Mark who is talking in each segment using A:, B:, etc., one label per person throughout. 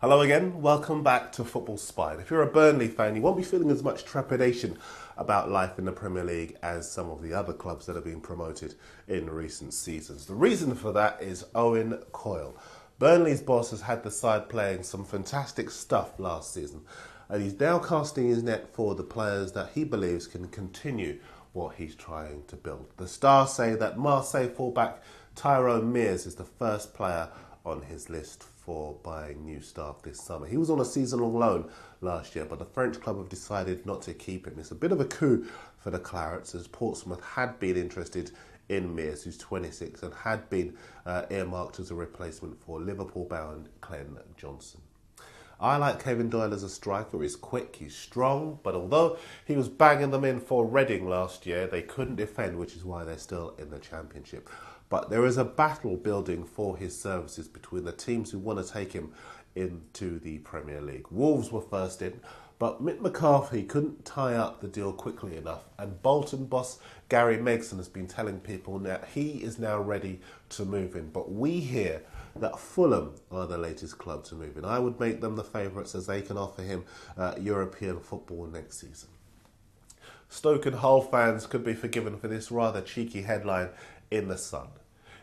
A: Hello again, welcome back to Football Spy. If you're a Burnley fan, you won't be feeling as much trepidation about life in the Premier League as some of the other clubs that have been promoted in recent seasons. The reason for that is Owen Coyle. Burnley's boss has had the side playing some fantastic stuff last season, and he's now casting his net for the players that he believes can continue what he's trying to build. The Stars say that Marseille fullback Tyrone Mears is the first player on his list for buying new staff this summer. He was on a season-long loan last year, but the French club have decided not to keep him. It's a bit of a coup for the Clarets, as Portsmouth had been interested in Mears, who's 26, and had been earmarked as a replacement for Liverpool-bound Glenn Johnson. I like Kevin Doyle as a striker. He's quick, he's strong, but although he was banging them in for Reading last year, they couldn't defend, which is why they're still in the Championship. But there is a battle building for his services between the teams who want to take him into the Premier League. Wolves were first in, but Mick McCarthy couldn't tie up the deal quickly enough, and Bolton boss Gary Megson has been telling people that he is now ready to move in. But we hear that Fulham are the latest club to move in. I would make them the favourites, as they can offer him European football next season. Stoke and Hull fans could be forgiven for this rather cheeky headline in The Sun.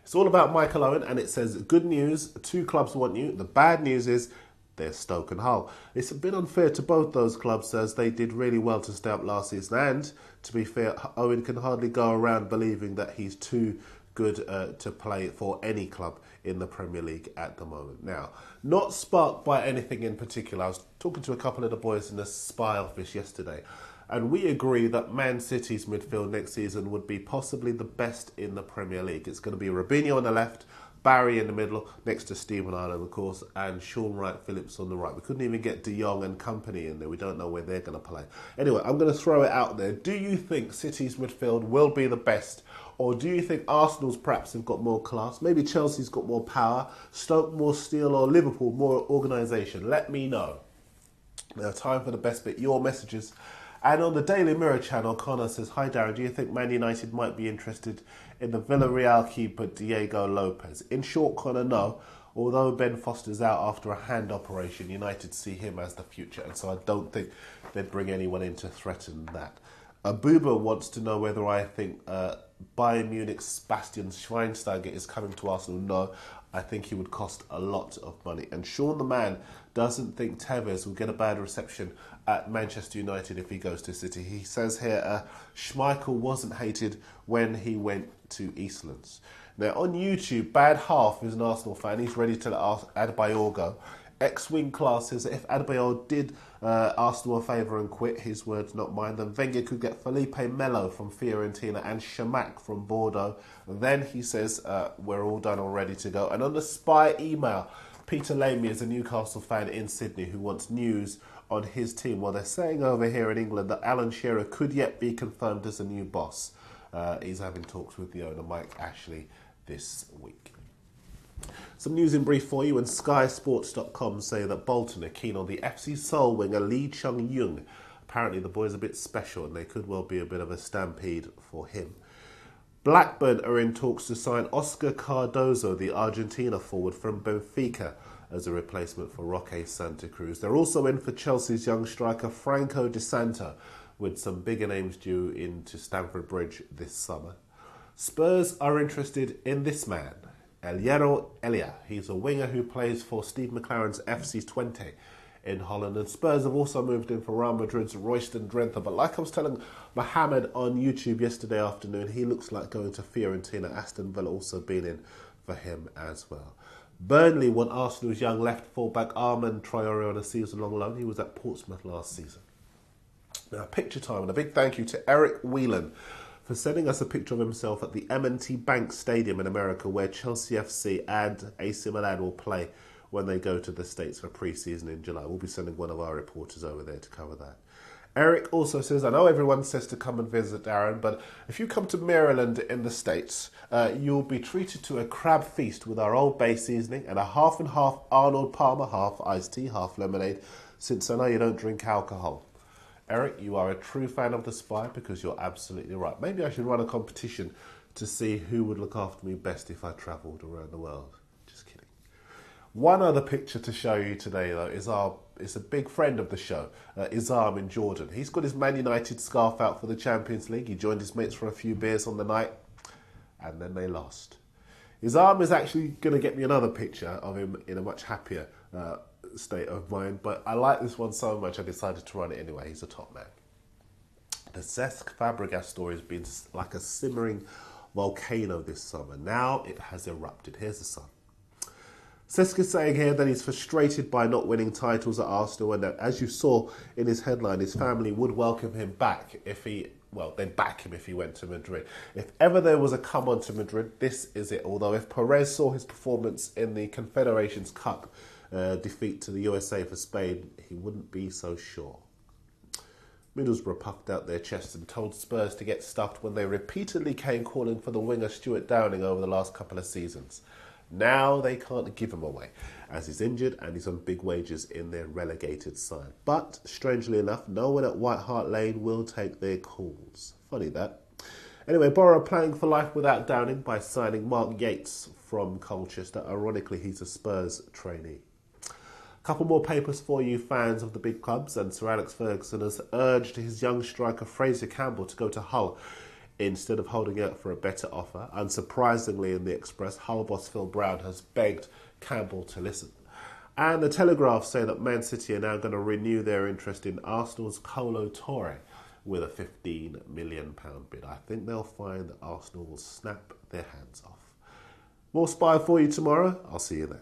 A: It's all about Michael Owen, and it says, good news, 2 clubs want you. The bad news is there's Stoke and Hull. It's a bit unfair to both those clubs, as they did really well to stay up last season, and to be fair, Owen can hardly go around believing that he's too good to play for any club in the Premier League at the moment. Now, not sparked by anything in particular, I was talking to a couple of the boys in the Spy office yesterday, and we agree that Man City's midfield next season would be possibly the best in the Premier League. It's going to be Robinho on the left, Barry in the middle, next to Stephen Ireland, of course, and Sean Wright-Phillips on the right. We couldn't even get De Jong and company in there. We don't know where they're going to play. Anyway, I'm going to throw it out there. Do you think City's midfield will be the best? Or do you think Arsenal's perhaps have got more class? Maybe Chelsea's got more power, Stoke more steel, or Liverpool more organisation? Let me know. Now, time for the best bit, your messages. And on the Daily Mirror channel, Connor says, hi Darren, do you think Man United might be interested in the Villarreal keeper Diego Lopez? In short, Connor, no. Although Ben Foster's out after a hand operation, United see him as the future, and so I don't think they'd bring anyone in to threaten that. Abuba wants to know whether I think Bayern Munich's Bastian Schweinsteiger is coming to Arsenal. No, I think he would cost a lot of money. And Sean the Man doesn't think Tevez will get a bad reception at Manchester United if he goes to City. He says here, Schmeichel wasn't hated when he went to Eastlands. Now on YouTube, Bad Half is an Arsenal fan. He's ready to let Adebayor go. X-Wing Class says that if Adebayor did Arsenal a favour and quit, his words not mine, then Wenger could get Felipe Melo from Fiorentina and Shamak from Bordeaux. Then he says we're all done or ready to go. And on the Spy email, Peter Lamy is a Newcastle fan in Sydney who wants news on his team. Well, they're saying over here in England that Alan Shearer could yet be confirmed as a new boss. He's having talks with the owner, Mike Ashley, this week. Some news in brief for you, and SkySports.com say that Bolton are keen on the FC Seoul winger Lee Chung-Young. Apparently the boy's a bit special and there could well be a bit of a stampede for him. Blackburn are in talks to sign Oscar Cardozo, the Argentina forward from Benfica, as a replacement for Roque Santa Cruz. They're also in for Chelsea's young striker Franco Di Santo, with some bigger names due into Stamford Bridge this summer. Spurs are interested in this man, Eljero Elia. He's a winger who plays for Steve McLaren's FC Twente in Holland. And Spurs have also moved in for Real Madrid's Royston Drenthe. But like I was telling Mohammed on YouTube yesterday afternoon, he looks like going to Fiorentina. Aston Villa also been in for him as well. Burnley want Arsenal's young left fullback Armand Traore on a season-long loan. He was at Portsmouth last season. Now, picture time, and a big thank you to Eric Whelan for sending us a picture of himself at the M&T Bank Stadium in America, where Chelsea FC and AC Milan will play when they go to the States for pre-season in July. We'll be sending one of our reporters over there to cover that. Eric also says, I know everyone says to come and visit Darren, but if you come to Maryland in the States, you'll be treated to a crab feast with our Old Bay seasoning and a half and half Arnold Palmer, half iced tea, half lemonade, since I know you don't drink alcohol. Eric, you are a true fan of The Spy because you're absolutely right. Maybe I should run a competition to see who would look after me best if I travelled around the world. Just kidding. One other picture to show you today, though, is a big friend of the show, Izam in Jordan. He's got his Man United scarf out for the Champions League. He joined his mates for a few beers on the night, and then they lost. Izam is actually going to get me another picture of him in a much happier state of mind, but I like this one so much I decided to run it anyway. He's a top man. The Cesc Fabregas story has been like a simmering volcano this summer. Now it has erupted. Here's the sun. Cesc is saying here that he's frustrated by not winning titles at Arsenal, and that, as you saw in his headline, his family would welcome him back if they'd back him if he went to Madrid. If ever there was a come on to Madrid, this is it. Although if Perez saw his performance in the Confederations Cup defeat to the USA for Spain, he wouldn't be so sure. Middlesbrough puffed out their chests and told Spurs to get stuffed when they repeatedly came calling for the winger Stuart Downing over the last couple of seasons. Now they can't give him away, as he's injured and he's on big wages in their relegated side. But, strangely enough, no one at White Hart Lane will take their calls. Funny that. Anyway, Borough playing for life without Downing by signing Mark Yates from Colchester. Ironically, he's a Spurs trainee. A couple more papers for you fans of the big clubs, and Sir Alex Ferguson has urged his young striker Fraser Campbell to go to Hull instead of holding out for a better offer. Unsurprisingly, in the Express, Hull boss Phil Brown has begged Campbell to listen. And the Telegraph say that Man City are now going to renew their interest in Arsenal's Kolo Touré with a £15 million bid. I think they'll find that Arsenal will snap their hands off. More Spy for you tomorrow. I'll see you then.